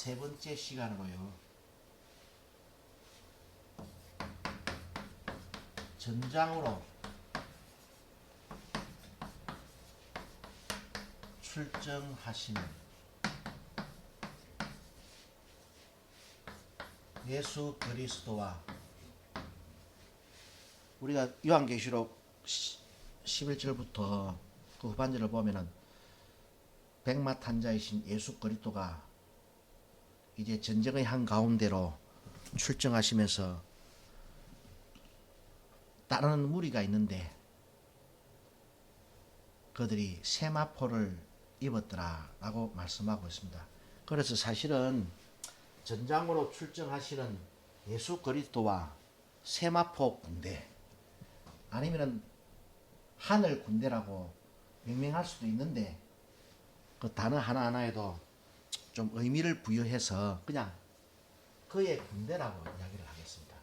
세 번째 시간으로요. 전장으로 출정하시는 예수 그리스도와 우리가 요한계시록 11절부터 그 후반절을 보면은 백마탄자이신 예수 그리스도가 이제 전쟁의 한가운데로 출정하시면서 따르는 무리가 있는데 그들이 세마포를 입었더라 라고 말씀하고 있습니다. 그래서 사실은 전장으로 출정하시는 예수 그리스도와 세마포 군대 아니면은 하늘 군대라고 명명할 수도 있는데 그 단어 하나하나에도 좀 의미를 부여해서 그냥 그의 군대라고 이야기를 하겠습니다.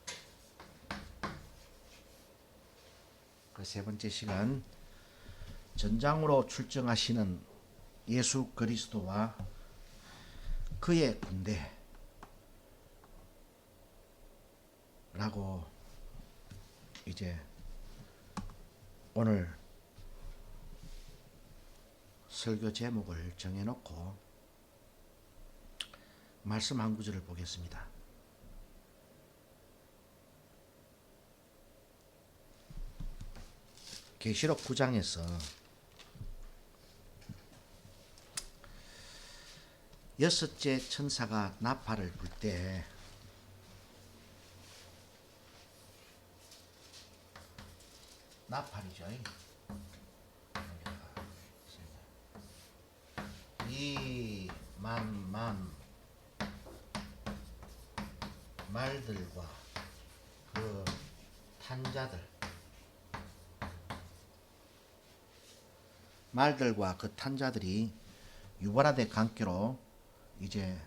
그 세 번째 시간 전장으로 출정하시는 예수 그리스도와 그의 군대라고 이제 오늘 설교 제목을 정해놓고 말씀 한 구절을 보겠습니다. 계시록 9장에서 여섯째 천사가 나팔을 불 때 나팔이죠. 이 만만 말들과 그 탄자들 말들과 그 탄자들이 유발하되 강께로 이제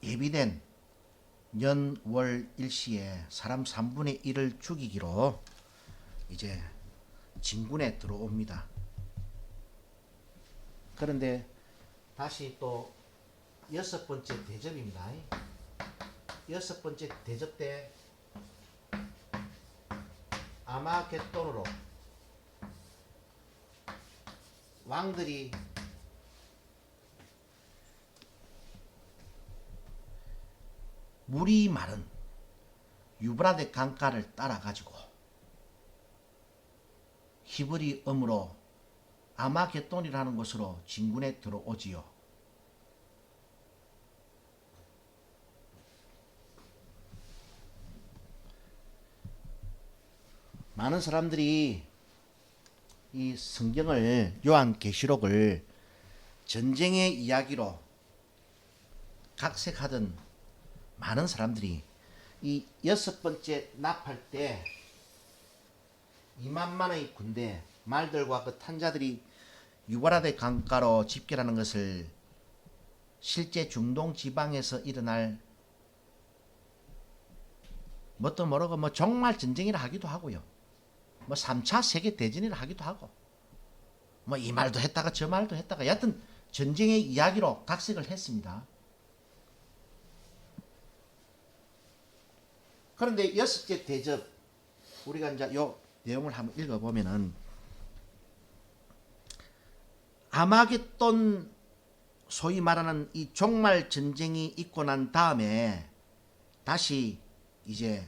예비된 년월 일시에 사람 3분의 1을 죽이기로 이제 진군에 들어옵니다. 그런데 다시 또 여섯 번째 대접입니다. 여섯 번째 대접 때 아마겟돈으로 왕들이 물이 마른 유브라데 강가를 따라 가지고 히브리 어으로 아마겟돈이라는 곳으로 진군에 들어오지요. 많은 사람들이 이 성경을 요한계시록을 전쟁의 이야기로 각색하던 많은 사람들이 이 여섯 번째 나팔 때 2만만의 군대 말들과 그 탄자들이 유발하데 강가로 집결하는 것을 실제 중동 지방에서 일어날 뭣도 모르고 뭐 정말 전쟁이라 하기도 하고요. 뭐 3차 세계 대전이라 하기도 하고 뭐 이 말도 했다가 저 말도 했다가 여하튼 전쟁의 이야기로 각색을 했습니다. 그런데 여섯째 대접 우리가 이제 요 내용을 한번 읽어보면은 아마겟돈 소위 말하는 이 종말 전쟁이 있고 난 다음에 다시 이제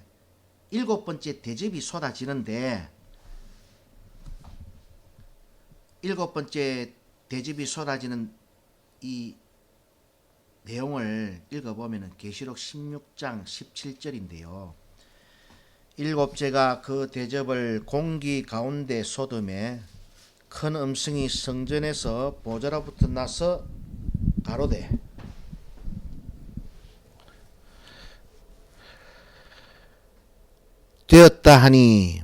일곱 번째 대접이 쏟아지는데 일곱 번째 대접이 쏟아지는 이 내용을 읽어보면 계시록 16장 17절인데요. 일곱째가 그 대접을 공기 가운데 쏟음에 큰 음성이 성전에서 보좌로부터 나서 가로되 되었다 하니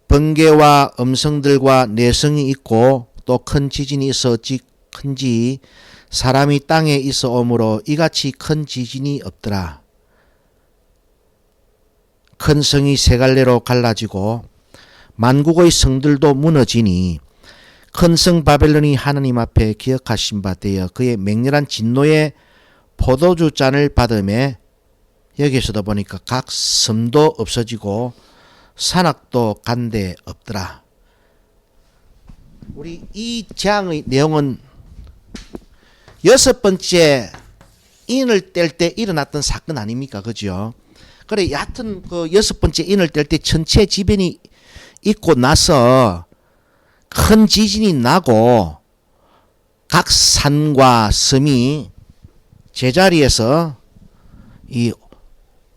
번개와 음성들과 내성이 있고 또 큰 지진이 있어 어찌 큰지 사람이 땅에 있어 오므로 이같이 큰 지진이 없더라. 큰 성이 세 갈래로 갈라지고 만국의 성들도 무너지니 큰 성 바벨론이 하나님 앞에 기억하신 바 되어 그의 맹렬한 진노의 포도주 잔을 받음에 여기서도 보니까 각 섬도 없어지고 산악도 간데 없더라. 우리 이 재앙의 내용은 여섯 번째 인을 뗄 때 일어났던 사건 아닙니까? 그죠? 그래, 여하튼 그 여섯 번째 인을 뗄 때 천체 지변이 있고 나서 큰 지진이 나고 각 산과 섬이 제자리에서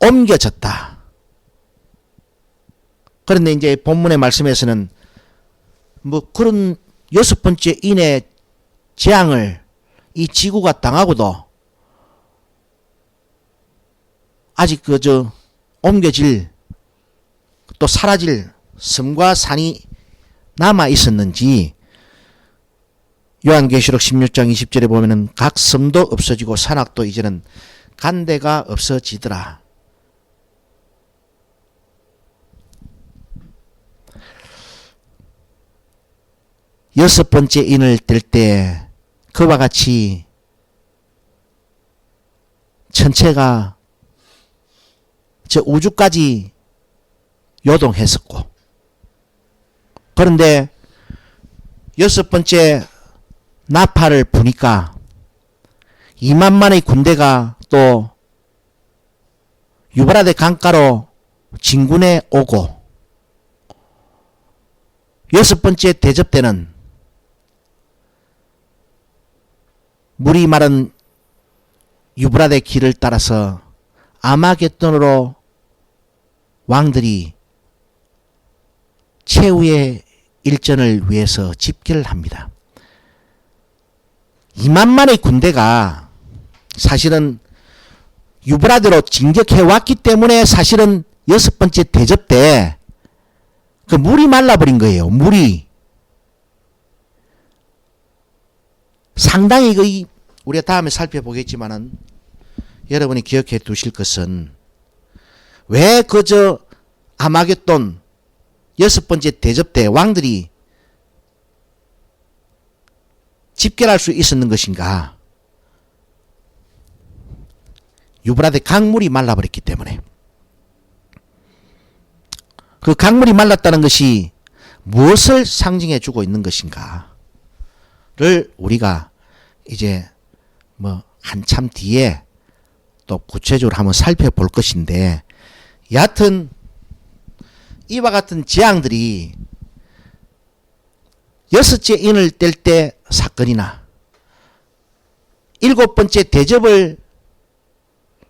옮겨졌다. 그런데 이제 본문의 말씀에서는 뭐 그런 여섯 번째 인의 재앙을 이 지구가 당하고도 아직 그저 옮겨질 또 사라질 섬과 산이 남아 있었는지 요한계시록 16장 20절에 보면은 각 섬도 없어지고 산악도 이제는 간데가 없어지더라. 여섯 번째 인을 뗄 때 그와 같이 천체가 저 우주까지 요동했었고, 그런데 여섯 번째 나팔을 부니까 2만만의 군대가 또 유브라데 강가로 진군해 오고, 여섯 번째 대접 때는 물이 마른 유브라데 길을 따라서 아마겟돈으로 왕들이 최후의 일전을 위해서 집결을 합니다. 2만만의 군대가 사실은 유브라데로 진격해 왔기 때문에 사실은 여섯 번째 대접 때 그 물이 말라버린 거예요. 물이 상당히 우리가 다음에 살펴보겠지만은 여러분이 기억해 두실 것은 왜 그저 아마겟돈 여섯 번째 대접 때 왕들이 집결할 수 있었는 것인가? 유브라데 강물이 말라버렸기 때문에. 그 강물이 말랐다는 것이 무엇을 상징해 주고 있는 것인가를 우리가 이제 뭐 한참 뒤에 또 구체적으로 한번 살펴볼 것인데, 여하튼 이와 같은 재앙들이 여섯째 인을 뗄 때 사건이나 일곱 번째 대접을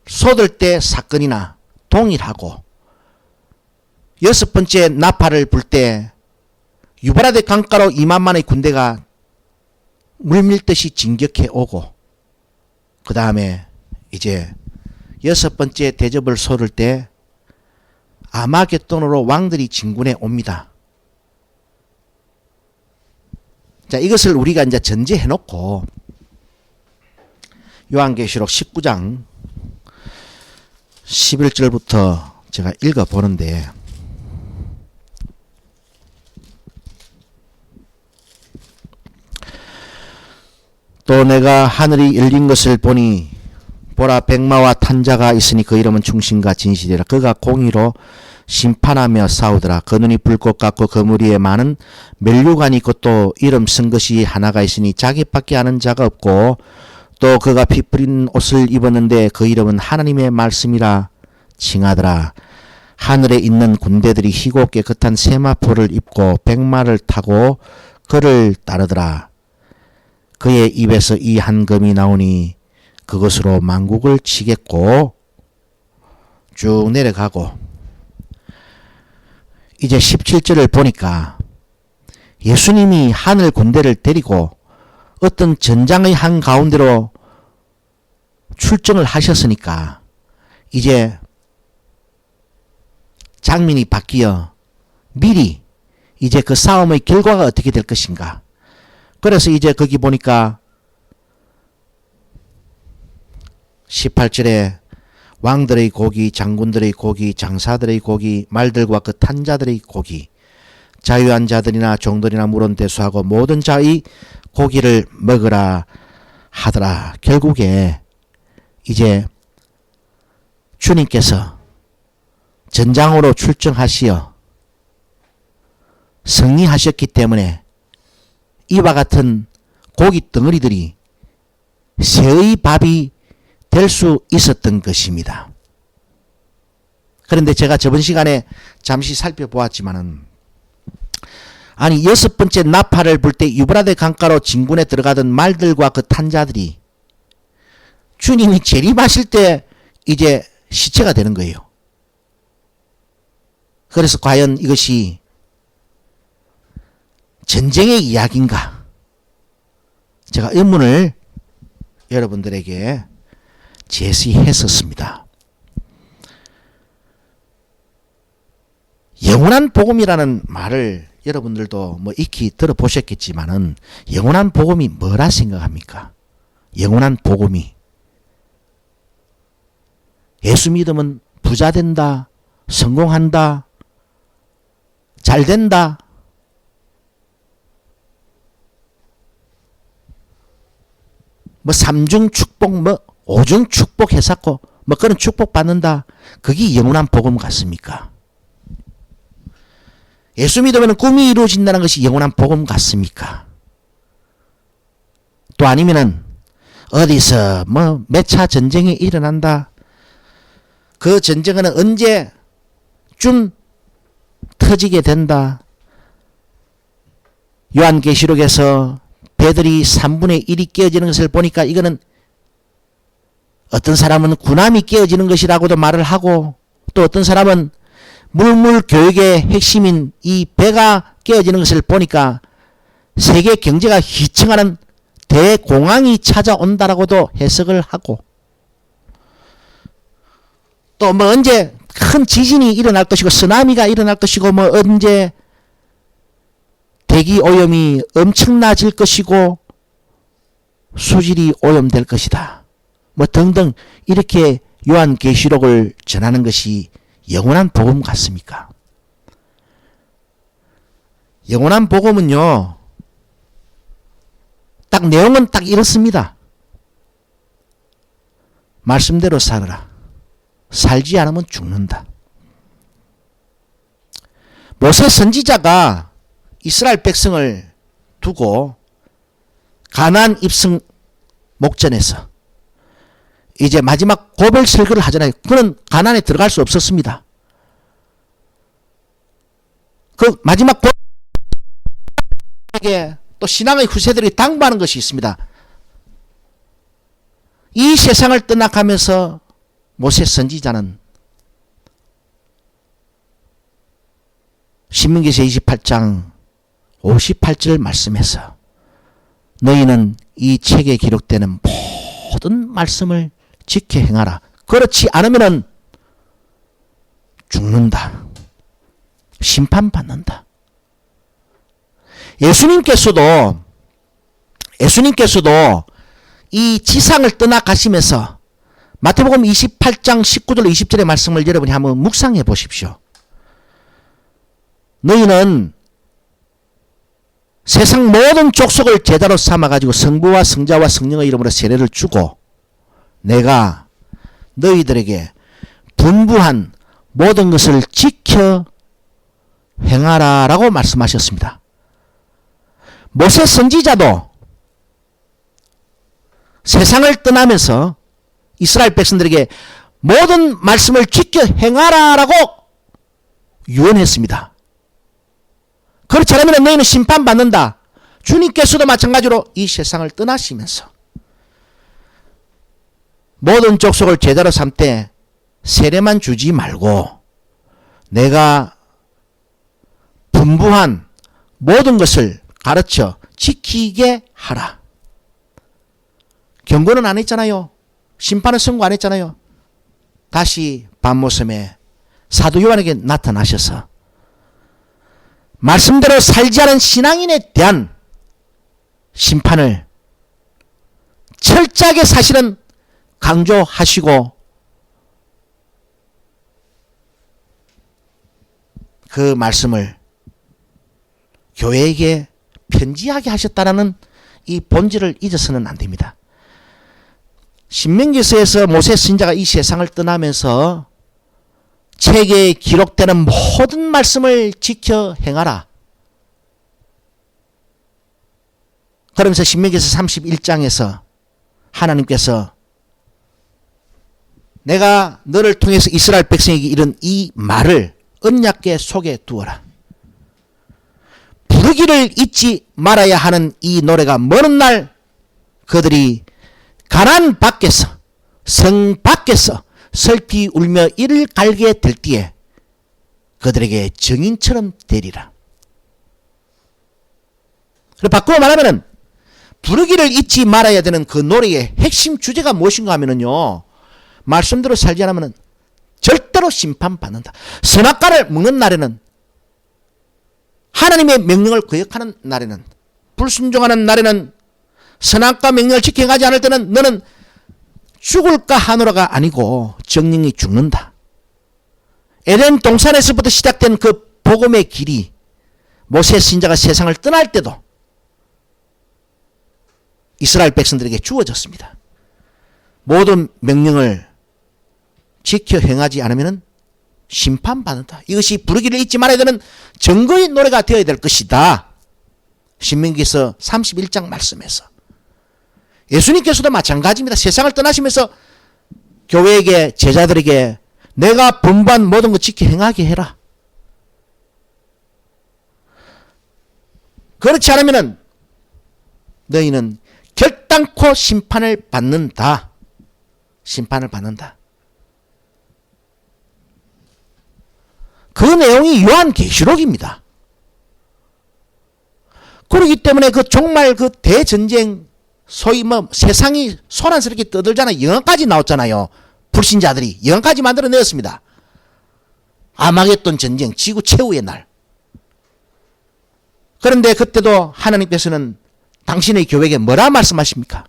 쏟을 때 사건이나 동일하고, 여섯 번째 나팔을 불 때 유브라데 강가로 2만만의 군대가 물밀듯이 진격해 오고, 그 다음에 이제 여섯 번째 대접을 쏟을 때 아마겟돈으로 왕들이 진군해 옵니다. 자, 이것을 우리가 이제 전제해 놓고 요한계시록 19장 11절부터 제가 읽어 보는데, 또 내가 하늘이 열린 것을 보니 보라, 백마와 탄자가 있으니 그 이름은 충신과 진실이라. 그가 공의로 심판하며 싸우더라. 그 눈이 불꽃 같고 그 무리에 많은 멸류관이 있고 또 이름 쓴 것이 하나가 있으니 자기밖에 아는 자가 없고, 또 그가 피 뿌린 옷을 입었는데 그 이름은 하나님의 말씀이라 칭하더라. 하늘에 있는 군대들이 희고 깨끗한 세마포를 입고 백마를 타고 그를 따르더라. 그의 입에서 이 한금이 나오니 그것으로 만국을 치겠고, 쭉 내려가고 이제 17절을 보니까 예수님이 하늘 군대를 데리고 어떤 전장의 한가운데로 출정을 하셨으니까 이제 장면이 바뀌어 미리 이제 그 싸움의 결과가 어떻게 될 것인가. 그래서 이제 거기 보니까 18절에 왕들의 고기, 장군들의 고기, 장사들의 고기, 말들과 그 탄자들의 고기, 자유한 자들이나 종들이나 물은 대수하고 모든 자의 고기를 먹으라 하더라. 결국에 이제 주님께서 전장으로 출정하시어 승리하셨기 때문에 이와 같은 고기 덩어리들이 새의 밥이 될 수 있었던 것입니다. 그런데 제가 저번 시간에 잠시 살펴보았지만은, 아니 6번째 나팔을 불 때 유브라데 강가로 진군에 들어가던 말들과 그 탄자들이 주님이 재림하실 때 이제 시체가 되는 거예요. 그래서 과연 이것이 전쟁의 이야기인가? 제가 의문을 여러분들에게 제시했었습니다. 영원한 복음이라는 말을 여러분들도 뭐 익히 들어보셨겠지만은, 영원한 복음이 뭐라 생각합니까? 영원한 복음이 예수 믿으면 부자 된다, 성공한다, 잘 된다, 뭐 삼중 축복, 뭐 오중 축복 해갖고 뭐 그런 축복 받는다. 그게 영원한 복음 같습니까? 예수 믿으면 꿈이 이루어진다는 것이 영원한 복음 같습니까? 또 아니면은 어디서 뭐 몇 차 전쟁이 일어난다. 그 전쟁은 언제쯤 터지게 된다. 요한계시록에서 배들이 3분의 1이 깨어지는 것을 보니까 이거는 어떤 사람은 군함이 깨어지는 것이라고도 말을 하고, 또 어떤 사람은 물물교육의 핵심인 이 배가 깨어지는 것을 보니까 세계 경제가 희청하는 대공황이 찾아온다라고도 해석을 하고, 또 뭐 언제 큰 지진이 일어날 것이고 쓰나미가 일어날 것이고, 뭐 언제 대기 오염이 엄청나질 것이고 수질이 오염될 것이다. 뭐 등등 이렇게 요한계시록을 전하는 것이 영원한 복음 같습니까? 영원한 복음은요, 딱 내용은 딱 이렇습니다. 말씀대로 살아라. 살지 않으면 죽는다. 모세 선지자가 이스라엘 백성을 두고 가나안 입성 목전에서 이제 마지막 고별 설교를 하잖아요. 그는 가나안에 들어갈 수 없었습니다. 그 마지막 고백에 또 신앙의 후세들이 당부하는 것이 있습니다. 이 세상을 떠나가면서 모세 선지자는 신명기서 28장 58절 말씀에서 너희는 이 책에 기록되는 모든 말씀을 지켜 행하라. 그렇지 않으면 죽는다. 심판받는다. 예수님께서도 이 지상을 떠나가시면서 마태복음 28장 19절 20절의 말씀을 여러분이 한번 묵상해 보십시오. 너희는 세상 모든 족속을 제자로 삼아가지고 성부와 성자와 성령의 이름으로 세례를 주고 내가 너희들에게 분부한 모든 것을 지켜 행하라 라고 말씀하셨습니다. 모세 선지자도 세상을 떠나면서 이스라엘 백성들에게 모든 말씀을 지켜 행하라 라고 유언했습니다. 그렇지 않으면 너희는 심판받는다. 주님께서도 마찬가지로 이 세상을 떠나시면서 모든 족속을 제자로 삼되 세례만 주지 말고 내가 분부한 모든 것을 가르쳐 지키게 하라. 경고는 안 했잖아요. 심판은 선고 안 했잖아요. 다시 밤모섬에 사도 요한에게 나타나셔서 말씀대로 살지 않은 신앙인에 대한 심판을 철저하게 사실은 강조하시고 그 말씀을 교회에게 편지하게 하셨다라는 이 본질을 잊어서는 안 됩니다. 신명기서에서 모세 선지자가 이 세상을 떠나면서 책에 기록되는 모든 말씀을 지켜 행하라. 그러면서 신명기서 31장에서 하나님께서 내가 너를 통해서 이스라엘 백성에게 이른 이 말을 언약궤 속에 두어라. 부르기를 잊지 말아야 하는 이 노래가 먼 날 그들이 가나안 밖에서 성 밖에서 슬피 울며 이를 갈게 될 때에 그들에게 증인처럼 되리라. 바꾸어 말하면은 부르기를 잊지 말아야 되는 그 노래의 핵심 주제가 무엇인가 하면은요, 말씀대로 살지 않으면 절대로 심판받는다. 선악과를 먹는 날에는, 하나님의 명령을 거역하는 날에는, 불순종하는 날에는, 선악과 명령을 지켜가지 않을 때는 너는 죽을까 하노라가 아니고 정령이 죽는다. 에덴 동산에서부터 시작된 그 복음의 길이 모세 선지자가 세상을 떠날 때도 이스라엘 백성들에게 주어졌습니다. 모든 명령을 지켜 행하지 않으면 심판받는다. 이것이 부르기를 잊지 말아야 되는 증거의 노래가 되어야 될 것이다. 신명기서 31장 말씀에서. 예수님께서도 마찬가지입니다. 세상을 떠나시면서 교회에게, 제자들에게 내가 분부한 모든 것 지켜 행하게 해라. 그렇지 않으면 너희는 결단코 심판을 받는다. 심판을 받는다. 그 내용이 요한계시록입니다. 그렇기 때문에 그 정말 그 대전쟁, 소위 세상이 소란스럽게 떠들잖아요. 영화까지 나왔잖아요. 불신자들이 영화까지 만들어내었습니다. 아마겟돈 전쟁, 지구 최후의 날. 그런데 그때도 하나님께서는 당신의 교회에게 뭐라 말씀하십니까?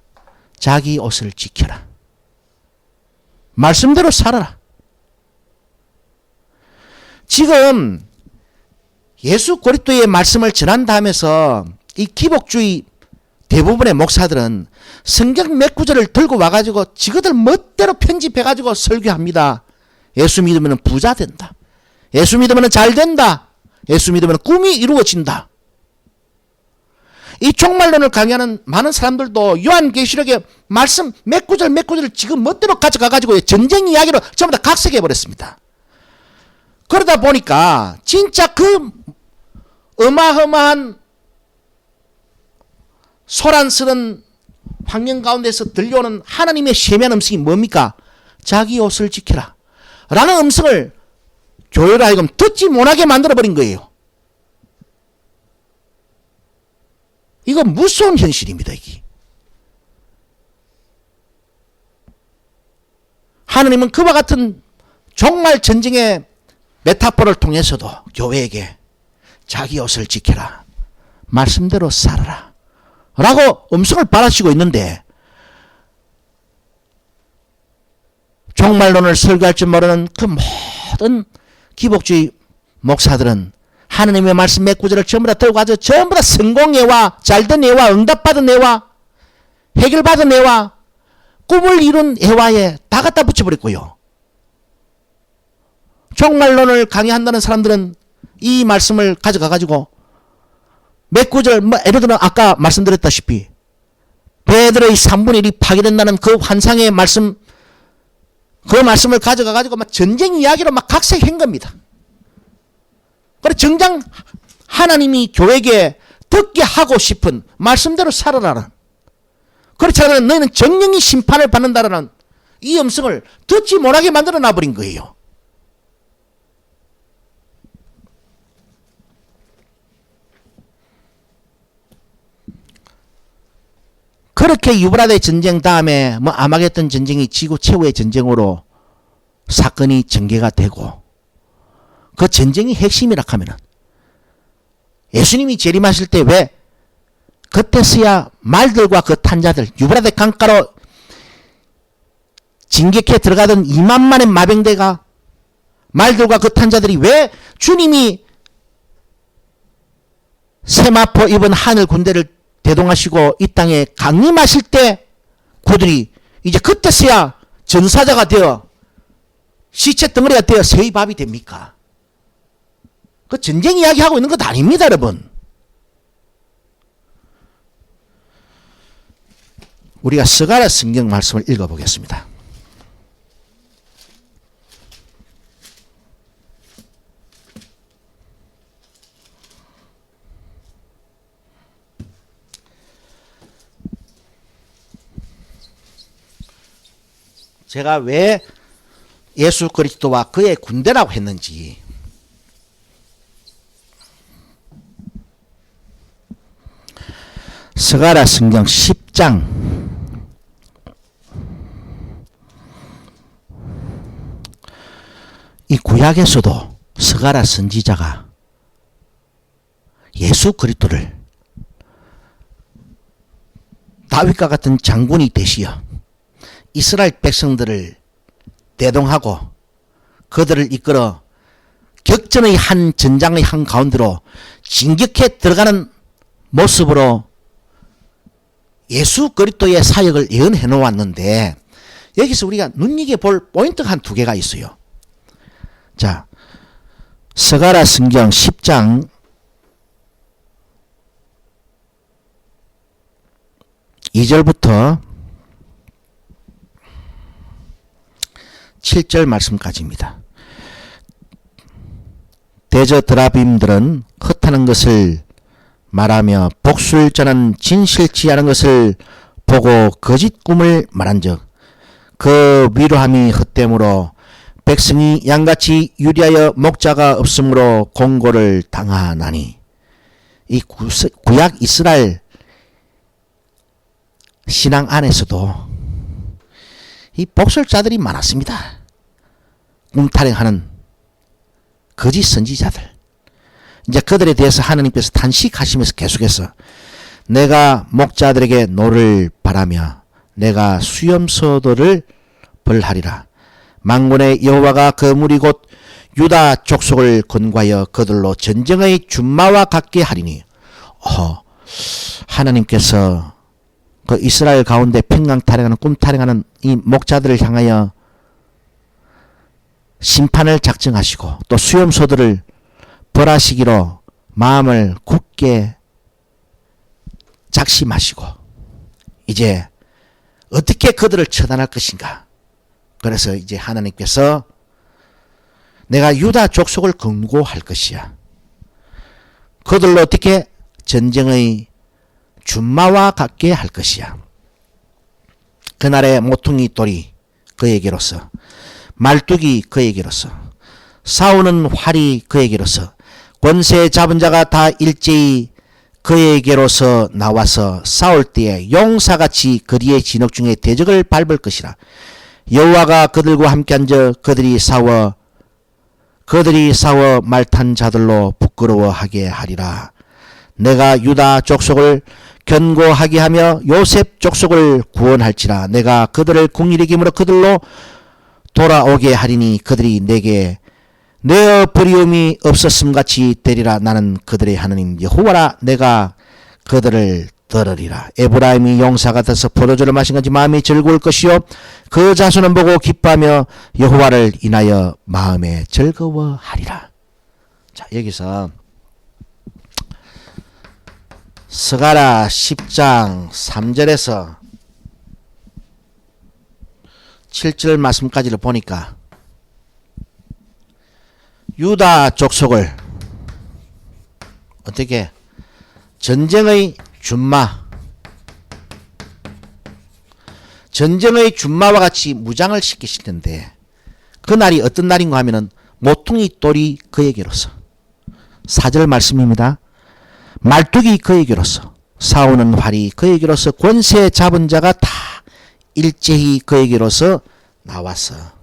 자기 옷을 지켜라. 말씀대로 살아라. 지금 예수 그리스도의 말씀을 전한다 하면서 이 기복주의 대부분의 목사들은 성경 몇 구절을 들고 와가지고 지그들 멋대로 편집해가지고 설교합니다. 예수 믿으면 부자 된다. 예수 믿으면 잘 된다. 예수 믿으면 꿈이 이루어진다. 이 종말론을 강의하는 많은 사람들도 요한계시록의 말씀 몇 구절을 지금 멋대로 가져가가지고 전쟁 이야기로 전부 다 각색해버렸습니다. 그러다 보니까 진짜 그 어마어마한 소란스러운 환경 가운데서 들려오는 하나님의 세미한 음성이 뭡니까? 자기 옷을 지켜라 라는 음성을 교회로 하여금 듣지 못하게 만들어버린 거예요. 이건 무서운 현실입니다. 이게. 하나님은 그와 같은 종말 전쟁의 메타포를 통해서도 교회에게 자기 옷을 지켜라, 말씀대로 살아라 라고 음성을 발하시고 있는데, 종말론을 설교할 줄 모르는 그 모든 기복주의 목사들은 하나님의 말씀 몇 구절을 전부 다 들고 가서 전부 다 성공의 와, 잘된 애와, 응답받은 애와, 해결받은 애와, 꿈을 이룬 애와에 다 갖다 붙여버렸고요. 종말론을 강의한다는 사람들은 이 말씀을 가져가가지고 몇 구절, 예를 들어 아까 말씀드렸다시피 베드로의 3분의 1이 파괴된다는 그 환상의 말씀, 그 말씀을 가져가가지고 막 전쟁 이야기로 막 각색한 겁니다. 그래 정작 하나님이 교회에게 듣게 하고 싶은 말씀대로 살아라는, 그렇지 않으면 너희는 정령이 심판을 받는다라는 이 음성을 듣지 못하게 만들어 놔버린 거예요. 그렇게 유브라데 전쟁 다음에 아마겟돈 전쟁이 지구 최후의 전쟁으로 사건이 전개가 되고, 그 전쟁이 핵심이라 하면은 예수님이 재림하실 때 왜 그때서야 말들과 그 탄자들, 유브라데 강가로 진격해 들어가던 2만만의 마병대가, 말들과 그 탄자들이 왜 주님이 세마포 입은 하늘 군대를 대동하시고 이 땅에 강림하실 때 그들이 이제 그때서야 전사자가 되어 시체 덩어리가 되어 새의 밥이 됩니까? 그 전쟁 이야기하고 있는 것 아닙니다, 여러분. 우리가 스가랴 성경 말씀을 읽어보겠습니다. 제가 왜 예수 그리스도와 그의 군대라고 했는지 스가랴 성경 10장 이 구약에서도 스가랴 선지자가 예수 그리스도를 다윗과 같은 장군이 되시어 이스라엘 백성들을 대동하고 그들을 이끌어 격전의 한 전장의 한 가운데로 진격해 들어가는 모습으로 예수 그리스도의 사역을 예언해 놓았는데 여기서 우리가 눈여겨볼 포인트가 한 두 개가 있어요. 자, 스가랴 성경 10장 2절부터 7절 말씀까지입니다. 대저 드라빔들은 헛하는 것을 말하며 복수를 전한 진실치 않은 것을 보고 거짓 꿈을 말한즉 그 위로함이 헛됨으로 백성이 양같이 유리하여 목자가 없으므로 공고를 당하나니 이 구약 이스라엘 신앙 안에서도 이 복술자들이 많았습니다. 꿈타령하는 거짓 선지자들. 이제 그들에 대해서 하나님께서 탄식하시면서 계속해서 내가 목자들에게 노를 바라며 내가 수염소들을 벌하리라. 만군의 여호와가 그 무리 곧 유다 족속을 권고하여 그들로 전쟁의 준마와 같게 하리니 하나님께서 그 이스라엘 가운데 평강 타령하는 꿈 타령하는 이 목자들을 향하여 심판을 작정하시고 또 수염소들을 벌하시기로 마음을 굳게 작심하시고 이제 어떻게 그들을 처단할 것인가. 그래서 이제 하나님께서 내가 유다 족속을 권고할 것이야. 그들로 어떻게 전쟁의 준마와 같게 할 것이야. 그날의 모퉁이 돌이 그에게로서 말뚝이 그에게로서 싸우는 활이 그에게로서 권세 잡은 자가 다 일제히 그에게로서 나와서 싸울 때에 용사같이 그리의 진흙 중에 대적을 밟을 것이라. 여호와가 그들과 함께 앉아 그들이 싸워 말탄 자들로 부끄러워하게 하리라. 내가 유다 족속을 견고하게 하며 요셉 족속을 구원할지라. 내가 그들을 궁일이 김으로 그들로 돌아오게 하리니 그들이 내게 내어 버리움이 없었음같이 되리라. 나는 그들의 하나님 여호와라. 내가 그들을 들으리라. 에브라임이 용사가 돼서 포도주를 마신 건지 마음이 즐거울 것이요 그 자손은 보고 기뻐하며 여호와를 인하여 마음에 즐거워하리라. 자, 여기서 스가랴 10장 3절에서 7절 말씀까지를 보니까 유다 족속을 어떻게 전쟁의 준마와 같이 무장을 시키시는데 그 날이 어떤 날인가 하면은 모퉁이 돌이 그에게로서 4절 말씀입니다. 말뚝이 그에게로서 싸우는 활이 그에게로서 권세 잡은 자가 다 일제히 그에게로서 나와서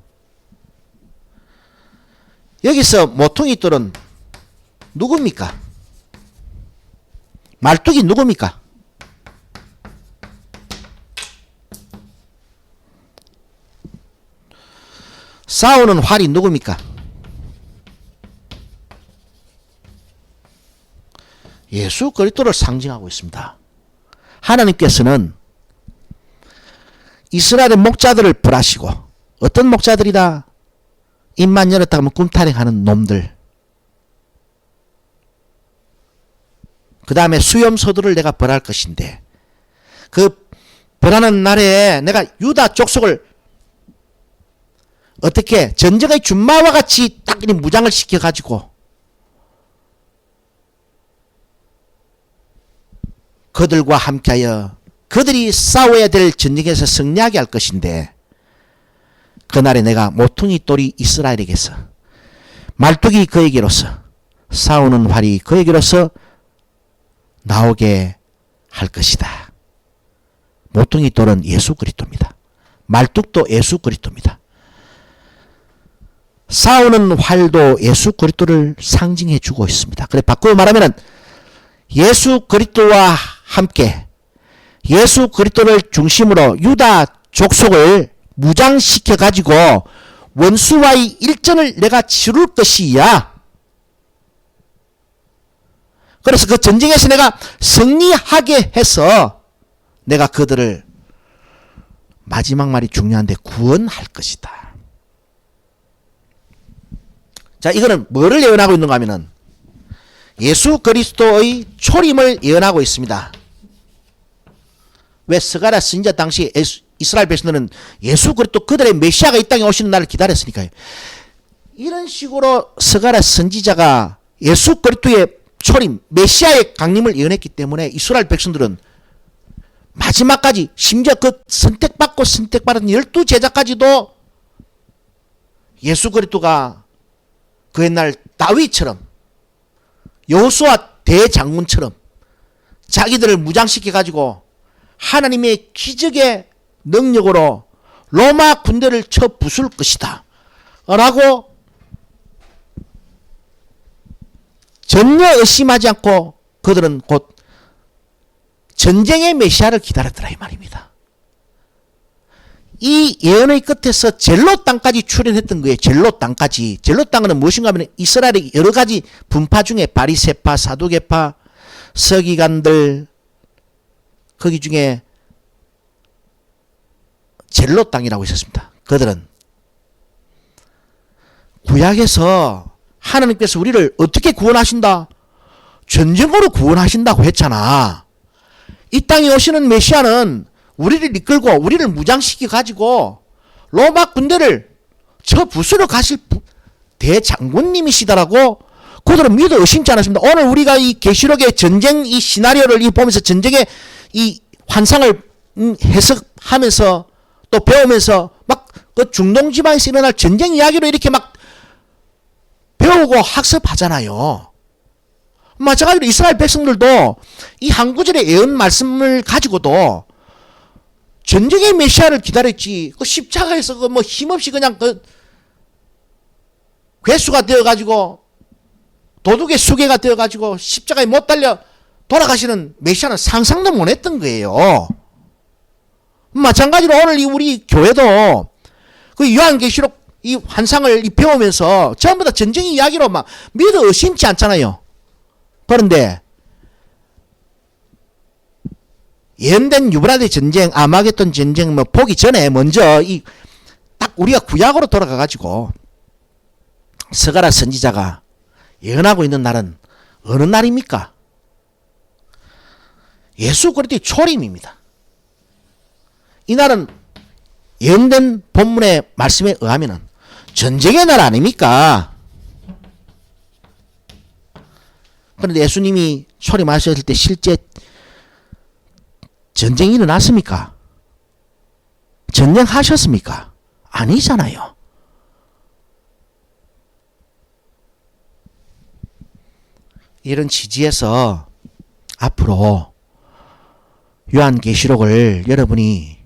여기서 모퉁이 돌은 누굽니까? 말뚝이 누굽니까? 싸우는 활이 누굽니까? 예수 그리스도를 상징하고 있습니다. 하나님께서는 이스라엘의 목자들을 벌하시고, 어떤 목자들이다? 입만 열었다 하면 꿈타령하는 놈들. 그 다음에 수염소들을 내가 벌할 것인데, 그 벌하는 날에 내가 유다 족속을 어떻게 전쟁의 준마와 같이 딱 무장을 시켜가지고 그들과 함께하여 그들이 싸워야 될 전쟁에서 승리하게 할 것인데, 그날에 내가 모퉁이 돌이 이스라엘에게서, 말뚝이 그에게로서, 싸우는 활이 그에게로서 나오게 할 것이다. 모퉁이 돌은 예수 그리스도입니다. 말뚝도 예수 그리스도입니다. 싸우는 활도 예수 그리스도를 상징해 주고 있습니다. 그래 바꾸어 말하면은 예수 그리스도와 함께 예수 그리스도를 중심으로 유다 족속을 무장시켜 가지고 원수와의 일전을 내가 치룰 것이야. 그래서 그 전쟁에서 내가 승리하게 해서 내가 그들을, 마지막 말이 중요한데, 구원할 것이다. 자, 이거는 뭐를 예언하고 있는가 하면은 예수 그리스도의 초림을 예언하고 있습니다. 왜 스가랴 선지자 당시 이스라엘 백성들은 예수 그리스도 그들의 메시아가 이 땅에 오시는 날을 기다렸으니까요. 이런 식으로 스가랴 선지자가 예수 그리스도의 초림, 메시아의 강림을 예언했기 때문에 이스라엘 백성들은 마지막까지, 심지어 그 선택받고 선택받은 12제자까지도 예수 그리스도가 그 옛날 다윗처럼, 여호수아 대장군처럼 자기들을 무장시켜가지고 하나님의 기적의 능력으로 로마 군대를 쳐 부술 것이다 라고 전혀 의심하지 않고 그들은 곧 전쟁의 메시아를 기다렸더라 이 말입니다. 이 예언의 끝에서 젤로 땅까지 출현했던 거예요. 젤로 땅까지. 젤로 땅은 무엇인가 하면 이스라엘의 여러 가지 분파 중에 바리새파, 사두개파, 서기관들, 거기 중에 젤로 땅이라고 있었습니다. 그들은 구약에서 하나님께서 우리를 어떻게 구원하신다? 전쟁으로 구원하신다고 했잖아. 이 땅에 오시는 메시아는 우리를 이끌고 우리를 무장시켜 가지고 로마 군대를 저 부수러 가실 대장군님이시다라고 그들은 믿어 의심치 않았습니다. 오늘 우리가 이 계시록의 전쟁 이 시나리오를 보면서 전쟁의 이 환상을 해석하면서 또 배우면서 막 그 중동 지방에서 일어날 전쟁 이야기로 이렇게 막 배우고 학습하잖아요. 마찬가지로 이스라엘 백성들도 이 한 구절의 예언 말씀을 가지고도 전쟁의 메시아를 기다렸지. 그 십자가에서 그 뭐 힘없이 그냥 그 괴수가 되어가지고 도둑의 수괴가 되어가지고 십자가에 못 달려 돌아가시는 메시아는 상상도 못했던 거예요. 마찬가지로 오늘 우리 교회도 그 요한계시록 이 환상을 배우면서 전부 다 전쟁 이야기로 막 믿어 의심치 않잖아요. 그런데 예언된 유브라데 전쟁, 아마겟돈 전쟁 뭐 보기 전에 먼저 이 딱 우리가 구약으로 돌아가 가지고 스가랴 선지자가 예언하고 있는 날은 어느 날입니까? 예수 그리스도의 초림입니다. 이 날은 예언된 본문의 말씀에 의하면은 전쟁의 날 아닙니까? 그런데 예수님이 초림하셨을 때 실제 전쟁이 일어났습니까? 전쟁하셨습니까? 아니잖아요. 이런 취지에서 앞으로 요한계시록을 여러분이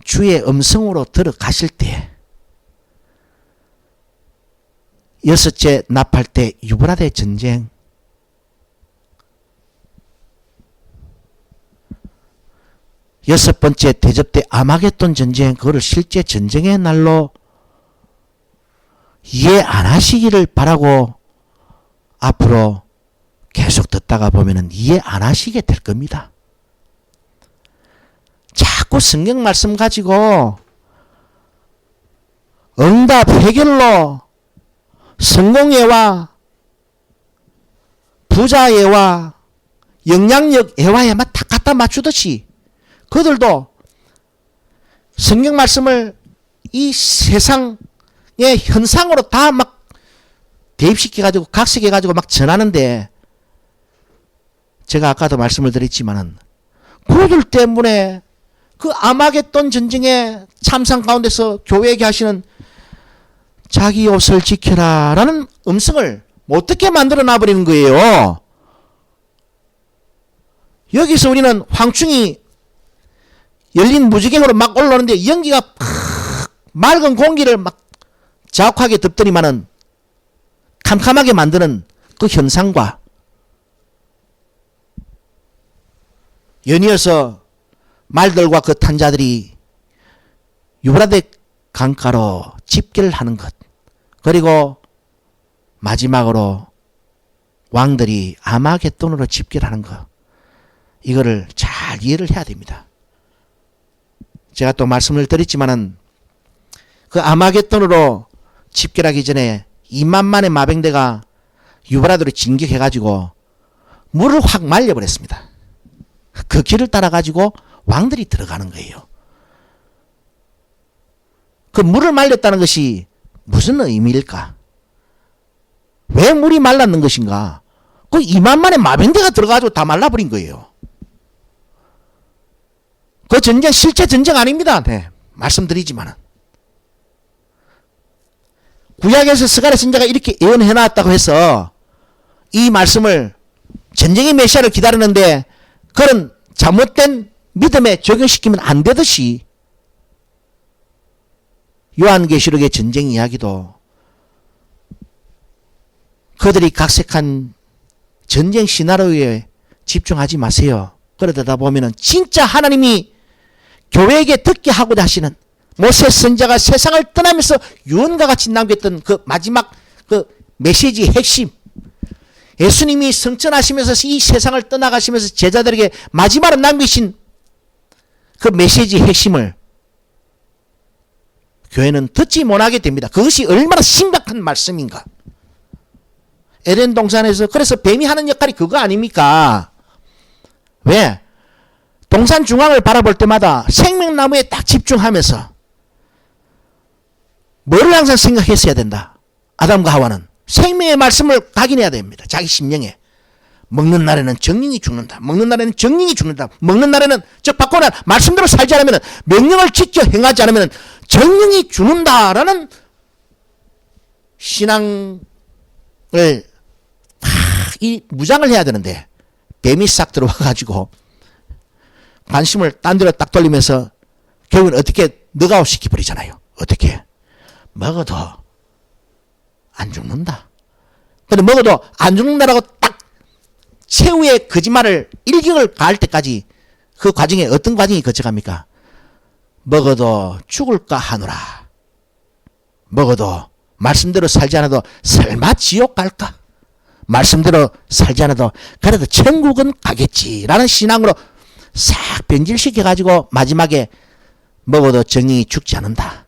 주의 음성으로 들어가실 때 여섯째 납할 때 유브라데 전쟁, 여섯 번째 대접 때 아마겟돈 전쟁, 그거를 실제 전쟁의 날로 이해 안 하시기를 바라고 앞으로 계속 듣다가 보면은 이해 안 하시게 될 겁니다. 자꾸 자꾸 성경 말씀 가지고 응답 해결로 성공예와 부자예와 영향력 예와에만 다 갖다 맞추듯이 그들도 성경 말씀을 이 세상의 현상으로 다 막 대입시켜가지고 각색해가지고 막 전하는데 제가 아까도 말씀을 드렸지만은 그들 때문에 그 아마겟돈 전쟁의 참상 가운데서 교회에게 하시는 자기 옷을 지켜라 라는 음성을 어떻게 만들어 놔버리는 거예요. 여기서 우리는 황충이 열린 무지개으로 막 올라오는데 연기가 맑은 공기를 막 자욱하게 덮더니만은 캄캄하게 만드는 그 현상과 연이어서 말들과 그 탄자들이 유브라데 강가로 집결을 하는 것, 그리고 마지막으로 왕들이 아마겟돈으로 집결하는 것, 이거를 잘 이해를 해야 됩니다. 제가 또 말씀을 드렸지만은 그 아마겟돈으로 집결하기 전에 2만만의 마병대가 유브라데로 진격해가지고 물을 확 말려버렸습니다. 그 길을 따라가지고 왕들이 들어가는 거예요. 그 물을 말렸다는 것이 무슨 의미일까? 왜 물이 말랐는 것인가? 그 2만만의 마병대가 들어가지고 다 말라버린 거예요. 그 전쟁 실제 전쟁 아닙니다. 네, 말씀드리지만은 구약에서 스가랴 선지자가 이렇게 예언해 놨다고 해서 이 말씀을 전쟁의 메시아를 기다리는데 그런 잘못된 믿음에 적용시키면 안 되듯이 요한계시록의 전쟁 이야기도 그들이 각색한 전쟁 시나리오에 집중하지 마세요. 그러다 보면은 진짜 하나님이 교회에게 듣게 하고자 하시는 모세 선지자가 세상을 떠나면서 유언과 같이 남겼던 그 마지막 그 메시지의 핵심, 예수님이 성천하시면서 이 세상을 떠나가시면서 제자들에게 마지막으로 남기신 그 메시지의 핵심을 교회는 듣지 못하게 됩니다. 그것이 얼마나 심각한 말씀인가. 에덴 동산에서 그래서 뱀이 하는 역할이 그거 아닙니까? 왜? 동산 중앙을 바라볼 때마다 생명나무에 딱 집중하면서 뭐를 항상 생각했어야 된다. 아담과 하와는 생명의 말씀을 각인해야 됩니다. 자기 심령에. 먹는 날에는 정령이 죽는다. 먹는 날에는 정령이 죽는다. 먹는 날에는 즉 바꾸는 말씀대로 살지 않으면, 명령을 지켜 행하지 않으면 정령이 죽는다라는 신앙을 이 무장을 해야 되는데 뱀이 싹 들어와 가지고 관심을 딴 데로 딱 돌리면서 결국은 어떻게 너가웃 시켜버리잖아요. 어떻게? 먹어도 안 죽는다. 근데 먹어도 안 죽는다라고 딱 최후의 거짓말을 일격을 가할 때까지 그 과정에 어떤 과정이 거쳐갑니까? 먹어도 죽을까 하노라. 먹어도 말씀대로 살지 않아도 설마 지옥 갈까? 말씀대로 살지 않아도 그래도 천국은 가겠지라는 신앙으로 싹 변질시켜가지고 마지막에 먹어도 정령이 죽지 않는다.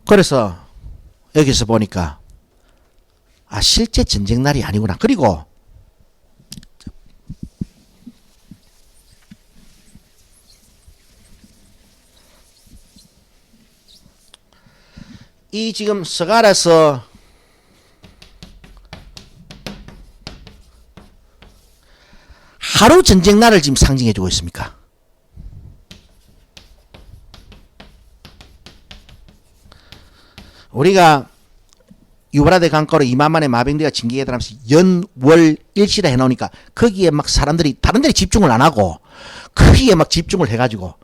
그래서 여기서 보니까 실제 전쟁 날이 아니구나. 그리고 이 지금 스가랴서 하루 전쟁 날을 지금 상징해 주고 있습니까? 우리가 유브라데 강가로 2만만의 마병대가 진격에 들어가면서 연월 일시라 해놓으니까 거기에 막 사람들이 다른 데에 집중을 안 하고 거기에 막 집중을 해가지고,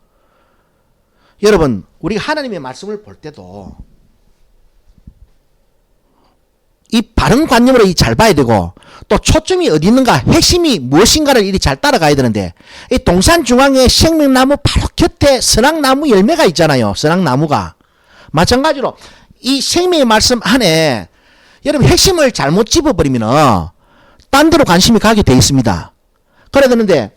여러분 우리가 하나님의 말씀을 볼 때도 이 바른 관념으로 잘 봐야 되고, 또 초점이 어디 있는가, 핵심이 무엇인가를 이리 잘 따라가야 되는데, 이 동산 중앙에 생명나무 바로 곁에 선악나무 열매가 있잖아요. 선악나무가. 마찬가지로 이 생명의 말씀 안에 여러분 핵심을 잘못 집어버리면은 딴 데로 관심이 가게 돼 있습니다. 그래 되는데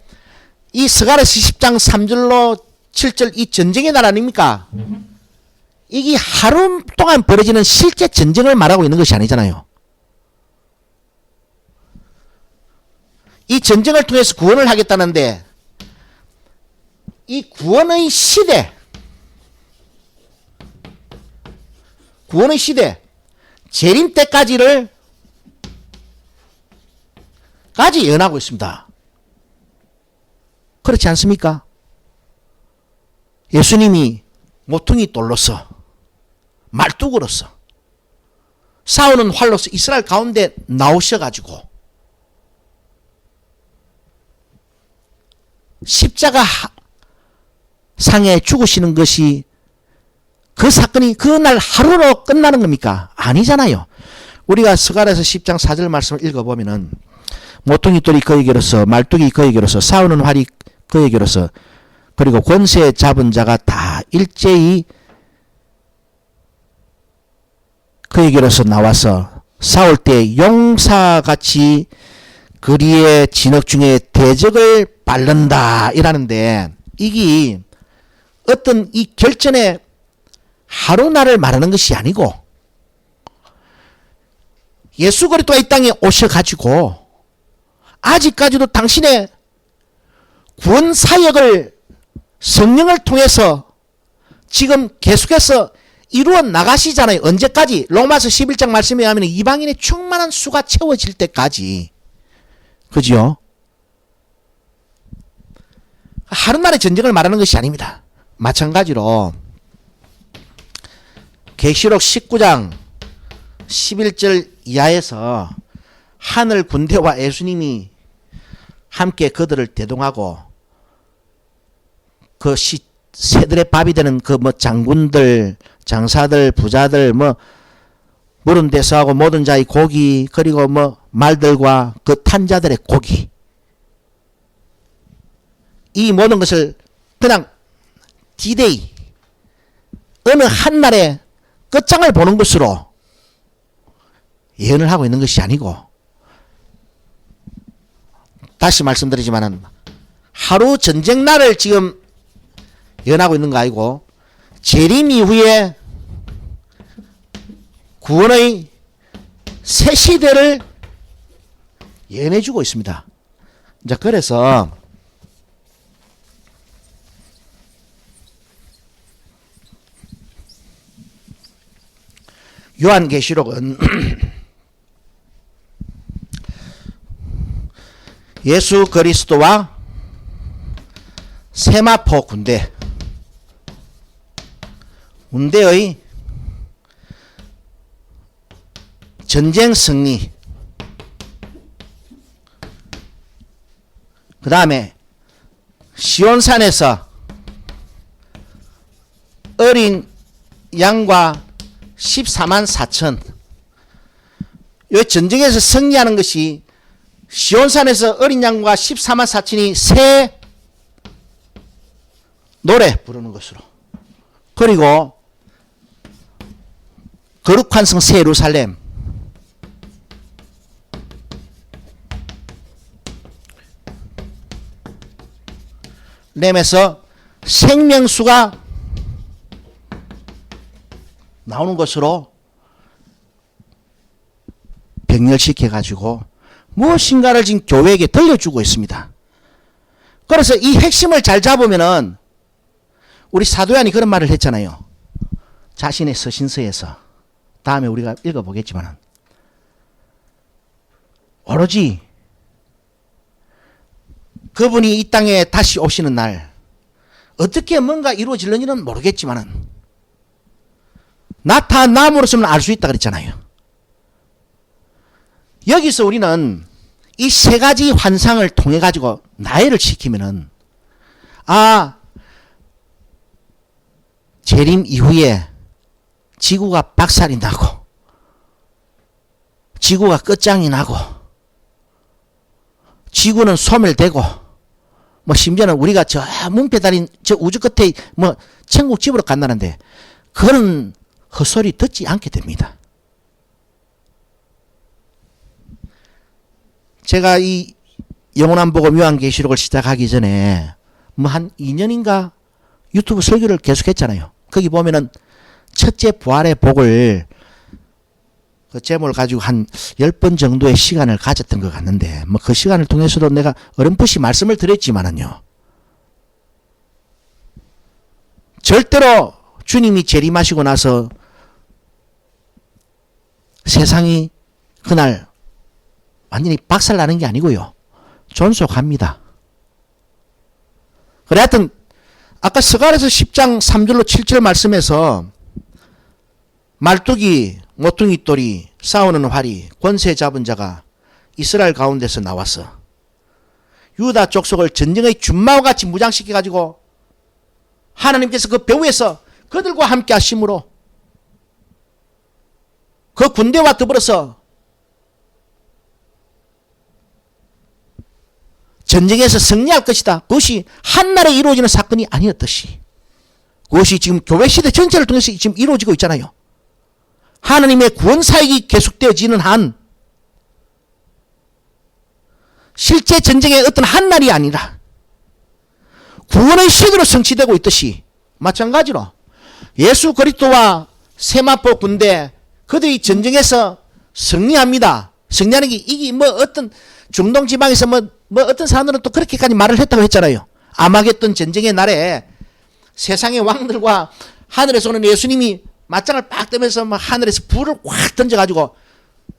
이 스가랴서 10장 3절로 7절 이 전쟁의 날 아닙니까? 이게 하루 동안 벌어지는 실제 전쟁을 말하고 있는 것이 아니잖아요. 이 전쟁을 통해서 구원을 하겠다는데 이 구원의 시대 재림 때까지를 예언하고 있습니다. 그렇지 않습니까? 예수님이 모퉁이 돌로서 말뚝으로서 싸우는 활로서 이스라엘 가운데 나오셔가지고 십자가 상에 죽으시는 것이 그 사건이 그날 하루로 끝나는 겁니까? 아니잖아요. 우리가 스가랴서 10장 4절 말씀을 읽어보면은 모퉁이 돌이 그에게로서 말뚝이 그에게로서 싸우는 활이 그에게로서 그리고 권세 잡은 자가 다 일제히 그에게로서 나와서 싸울 때 용사같이 그리의 진흙 중에 대적을 바른다 이라는데 이게 어떤 이 결전의 하루날을 말하는 것이 아니고 예수 그리스도가 이 땅에 오셔가지고 아직까지도 당신의 구원 사역을 성령을 통해서 지금 계속해서 이루어 나가시잖아요. 언제까지? 로마서 11장 말씀에 하면 이방인의 충만한 수가 채워질 때까지. 그죠? 하루날의 전쟁을 말하는 것이 아닙니다. 마찬가지로 계시록 19장 11절 이하에서 하늘 군대와 예수님이 함께 그들을 대동하고 그 새들의 밥이 되는 그 뭐 장군들, 장사들, 부자들 뭐 물은 데서 하고 모든 자의 고기 그리고 뭐 말들과 그 탄자들의 고기 이 모든 것을 그냥 디데이 어느 한날의 끝장을 보는 것으로 예언을 하고 있는 것이 아니고 다시 말씀드리지만은 하루 전쟁 날을 지금 예언하고 있는 거 아니고 재림 이후에 구원의 새 시대를 예언해 주고 있습니다. 자, 그래서 요한계시록은 예수 그리스도와 세마포 군대의 전쟁 승리, 그 다음에 시온산에서 어린 양과 14만 4천 이 전쟁에서 승리하는 것이 시온산에서 어린 양과 14만 4천이 새 노래 부르는 것으로 그리고 거룩한 성 새 예루살렘 렘에서 생명수가 나오는 것으로 병렬시켜 가지고 무엇인가를 지금 교회에게 들려주고 있습니다. 그래서 이 핵심을 잘 잡으면은 우리 사도연이 그런 말을 했잖아요. 자신의 서신서에서 다음에 우리가 읽어보겠지만 오로지 그분이 이 땅에 다시 오시는 날 어떻게 뭔가 이루어질는지는 모르겠지만 나타남으로서는 알 수 있다 그랬잖아요. 여기서 우리는 이 세 가지 환상을 통해 가지고 나열을 시키면은 재림 이후에 지구가 박살이 나고 지구가 끝장이 나고 지구는 소멸되고 뭐 심지어는 우리가 저 문패 달인 저 우주 끝에 뭐 천국 집으로 간다는데 그런 헛소리 듣지 않게 됩니다. 제가 이 영원한 복음 요한계시록을 시작하기 전에 뭐 한 2년인가 유튜브 설교를 계속했잖아요. 거기 보면은 첫째 부활의 복을 그 제목을 가지고 한 10번 정도의 시간을 가졌던 것 같는데, 뭐 그 시간을 통해서도 내가 어렴풋이 말씀을 드렸지만은요, 절대로 주님이 재림하시고 나서 세상이 그날 완전히 박살나는 게 아니고요, 존속합니다. 그래, 하여튼 아까 스가랴서 10장 3절로 7절 말씀에서 말뚝이 모퉁이 돌이 싸우는 활이 권세 잡은 자가 이스라엘 가운데서 나와서 유다 족속을 전쟁의 준마와 같이 무장시켜 가지고 하나님께서 그 배후에서 그들과 함께 하심으로 그 군대와 더불어서 전쟁에서 승리할 것이다. 그것이 한날에 이루어지는 사건이 아니었듯이 그것이 지금 교회 시대 전체를 통해서 지금 이루어지고 있잖아요. 하나님의 구원 사역이 계속되어지는 한 실제 전쟁의 어떤 한날이 아니라 구원의 시대로 성취되고 있듯이 마찬가지로 예수 그리스도와 세마포 군대 그들이 전쟁에서 승리합니다. 승리하는 게 이게 뭐 어떤 중동 지방에서 뭐 어떤 사람들은 또 그렇게까지 말을 했다고 했잖아요. 아마겟돈 전쟁의 날에 세상의 왕들과 하늘에서 오는 예수님이 맞짱을 빡 뜨면서 막 하늘에서 불을 확 던져가지고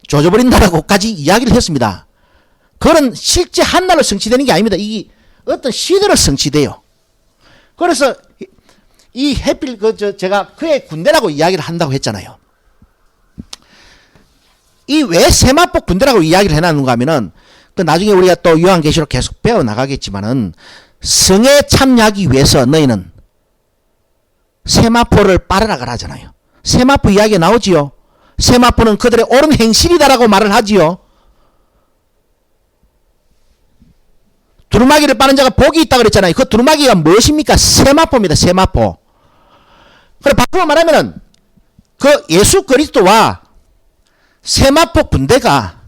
조져버린다라고까지 이야기를 했습니다. 그런 실제 한날로 성취되는 게 아닙니다. 이게 어떤 시대로 성취돼요. 그래서 이 해필 제가 그의 군대라고 이야기를 한다고 했잖아요. 이 왜 세마포 군대라고 이야기를 해놨는가 하면은 그 나중에 우리가 또 요한계시록 계속 배워 나가겠지만은 성에 참여하기 위해서 너희는 세마포를 빨아라 하잖아요. 세마포 이야기 나오지요. 세마포는 그들의 옳은 행실이다라고 말을 하지요. 두루마기를 빠는 자가 복이 있다 그랬잖아요. 그 두루마기가 무엇입니까? 세마포입니다. 세마포. 그래 바꾸어 말하면은 그 예수 그리스도와 세마포 군대가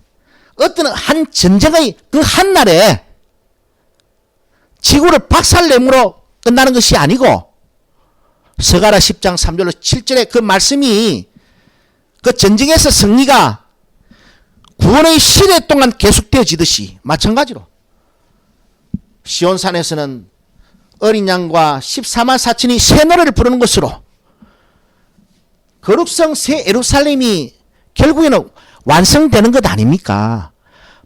어떤 한 전쟁의 그 한날에 지구를 박살내므로 끝나는 것이 아니고 스가랴 10장 3절로 7절의 그 말씀이 그 전쟁에서 승리가 구원의 시대 동안 계속되어지듯이 마찬가지로 시온산에서는 어린 양과 14만 4천이 새 노래를 부르는 것으로 거룩성 새 예루살렘이 결국에는 완성되는 것 아닙니까?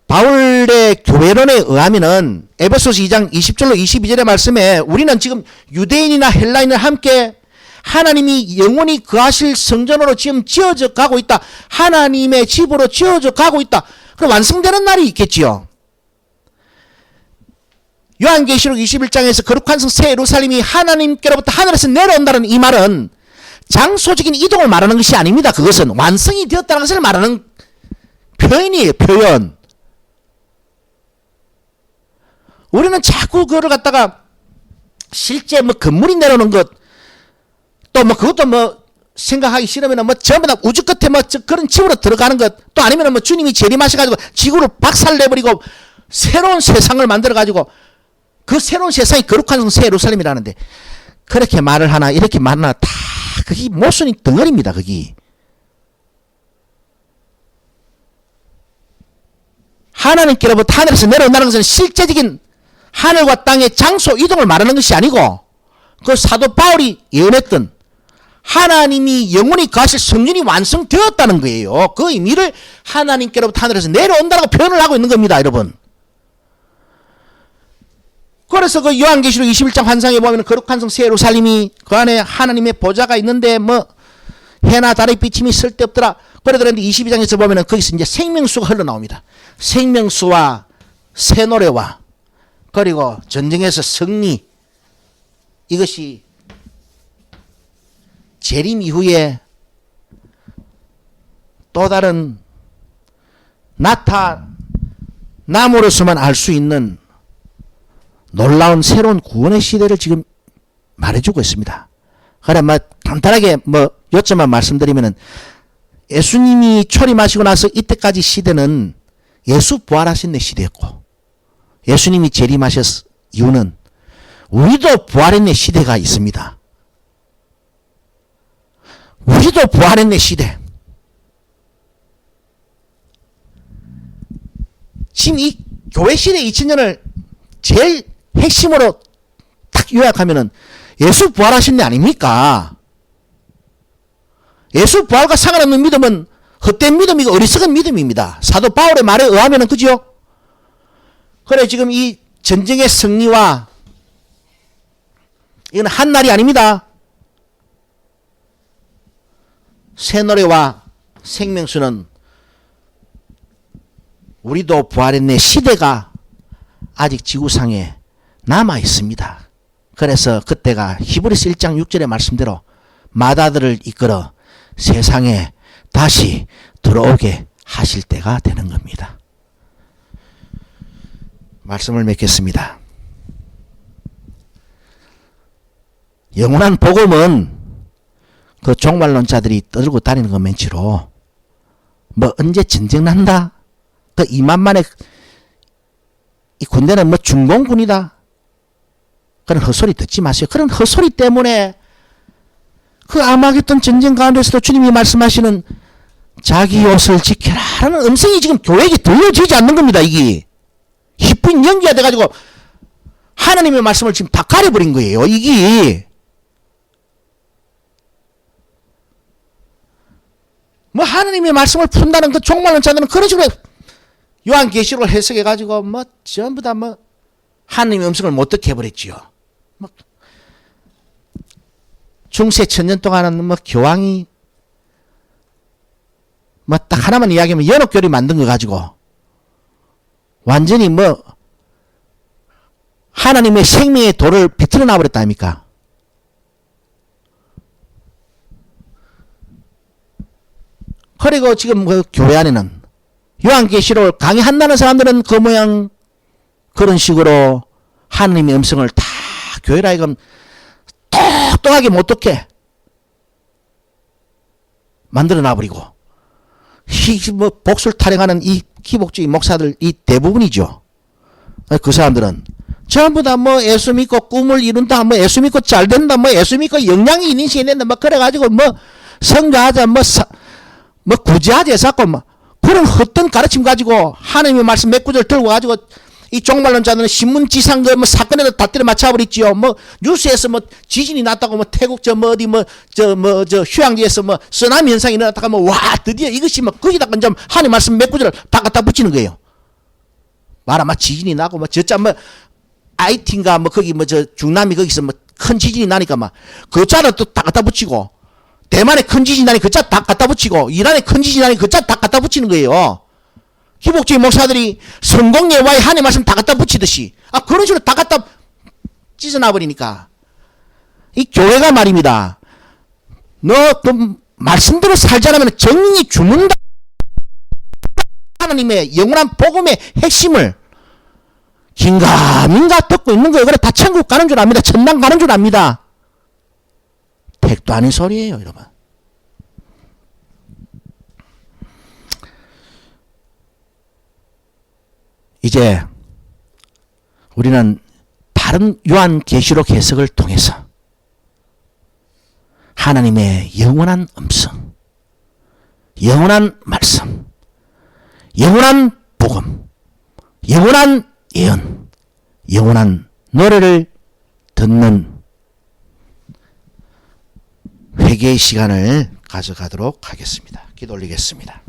바울의 교회론에 의하면은 에베소서 2장 20절로 22절의 말씀에 우리는 지금 유대인이나 헬라인을 함께 하나님이 영원히 거하실 성전으로 지금 지어져 가고 있다. 하나님의 집으로 지어져 가고 있다. 그럼 완성되는 날이 있겠지요. 요한계시록 21장에서 거룩한 성 새 예루살렘이 하나님께로부터 하늘에서 내려온다는 이 말은 장소적인 이동을 말하는 것이 아닙니다. 그것은 완성이 되었다는 것을 말하는 표현이에요. 표현. 우리는 자꾸 그거를 갖다가 실제 뭐 건물이 내려오는 것 또 뭐 그것도 뭐 생각하기 싫으면 뭐 전부 다 우주 끝에 뭐 그런 집으로 들어가는 것 또 아니면 뭐 주님이 재림하셔가지고 지구를 박살내버리고 새로운 세상을 만들어가지고 그 새로운 세상이 거룩한 성 새 예루살렘이라는데 그렇게 말을 하나 이렇게 말을 하나 다 그게 모순이 덩어리입니다. 그게 하나님께로부터 하늘에서 내려온다는 것은 실제적인 하늘과 땅의 장소 이동을 말하는 것이 아니고 그 사도 바울이 예언했던 하나님이 영원히 거하실 성전이 완성되었다는 거예요. 그 의미를 하나님께로부터 하늘에서 내려온다고 표현을 하고 있는 겁니다. 여러분. 그래서 그 요한계시록 21장 환상에 보면 거룩한 성 새 예루살렘이 그 안에 하나님의 보좌가 있는데 뭐 해나 달의 비침이 쓸데없더라. 그러더니 22장에서 보면 거기서 이제 생명수가 흘러나옵니다. 생명수와 새 노래와 그리고 전쟁에서 승리 이것이 재림 이후에 또 다른 나타남으로서만 알 수 있는 놀라운 새로운 구원의 시대를 지금 말해주고 있습니다. 그래 뭐 간단하게 뭐 요점만 말씀드리면은 예수님이 초림하시고 나서 이때까지 시대는 예수 부활하신 내 시대였고, 예수님이 재림하셨 이유는 우리도 부활했네 시대가 있습니다. 우리도 부활했네 시대. 지금 이 교회 시대 2000년을 제일 핵심으로 딱 요약하면은 예수 부활하신 데 아닙니까? 예수 부활과 상관없는 믿음은 헛된 믿음이고 어리석은 믿음입니다. 사도 바울의 말에 의하면은 그죠? 그래 지금 이 전쟁의 승리와 이건 한 날이 아닙니다. 새노래와 생명수는 우리도 부활했네 시대가 아직 지구상에 남아 있습니다. 그래서 그때가 히브리서 1장 6절의 말씀대로 마다들을 이끌어 세상에 다시 들어오게 하실 때가 되는 겁니다. 말씀을 맺겠습니다. 영원한 복음은 그 종말론자들이 떠들고 다니는 것 멘치로 뭐 언제 전쟁 난다? 그 2만 만에 이 군대는 뭐 중공군이다. 그런 헛소리 듣지 마세요. 그런 헛소리 때문에 그 아마겟돈 전쟁 가운데서도 주님이 말씀하시는 자기 옷을 지켜라 라는 음성이 지금 교회에게 들려지지 않는 겁니다. 이게 희뿌인 연기가 돼가지고 하나님의 말씀을 지금 다 가려버린 거예요. 이게 뭐 하나님의 말씀을 푼다는 그 종말론 자들은 그런 식으로 요한계시록을 해석해가지고 뭐 전부 다 뭐 하나님의 음성을 못 듣게 해버렸지요. 뭐 중세 천년 동안은 뭐 교황이 뭐 딱 하나만 이야기하면 연옥교리 만든 거 가지고 완전히 뭐 하나님의 생명의 도를 비틀어 놔버렸다 아닙니까? 그리고 지금 그 교회 안에는 요한계시록을 강의한다는 사람들은 그 모양 그런 식으로 하나님의 음성을 다 교회라 하여금 똑똑하게 못 듣게 만들어 놔버리고 뭐 복수를 타령하는 이 기복주의 목사들 이 대부분이죠. 그 사람들은 전부 다 뭐 예수 믿고 꿈을 이룬다, 뭐 예수 믿고 잘 된다, 뭐 예수 믿고 영향이 있는 시에 된다, 뭐 그래가지고 뭐 성가하자, 뭐 구제하자 해서 뭐 그런 헛된 가르침 가지고 하나님의 말씀 몇 구절 들고 가지고 이 종말론자들은 신문지상 그 뭐 사건에도 다 때려 맞춰버렸지요. 뭐 뉴스에서 뭐 지진이 났다고 뭐 태국 저 뭐 어디 뭐 저 휴양지에서 뭐 쓰나미 현상이 일어났다가 뭐 와 드디어 이것이 뭐 거기다가 좀 하나님 말씀 몇 구절을 다 갖다 붙이는 거예요. 말아마 지진이 나고 뭐 저자 뭐 아이티인가 뭐 거기 뭐 저 중남미 거기서 뭐 큰 지진이 나니까 막 그 자를 또 다 갖다 붙이고 대만에 큰 지진이 나니 그 자 다 갖다 붙이고 이란에 큰 지진이 나니 그 자 다 갖다 붙이는 거예요. 기복주의 목사들이 성공 예화에 하나님 말씀 다 갖다 붙이듯이 그런 식으로 다 갖다 찢어놔버리니까 이 교회가 말입니다. 너 그 말씀대로 살지 않으면 정인이 죽는다. 하나님의 영원한 복음의 핵심을 긴가민가 듣고 있는 거예요. 그래 다 천국 가는 줄 압니다. 천당 가는 줄 압니다. 택도 아닌 소리예요, 여러분. 이제 우리는 바른 요한계시록 해석을 통해서 하나님의 영원한 음성, 영원한 말씀, 영원한 복음, 영원한 예언, 영원한 노래를 듣는 회개의 시간을 가져가도록 하겠습니다. 기도 올리겠습니다.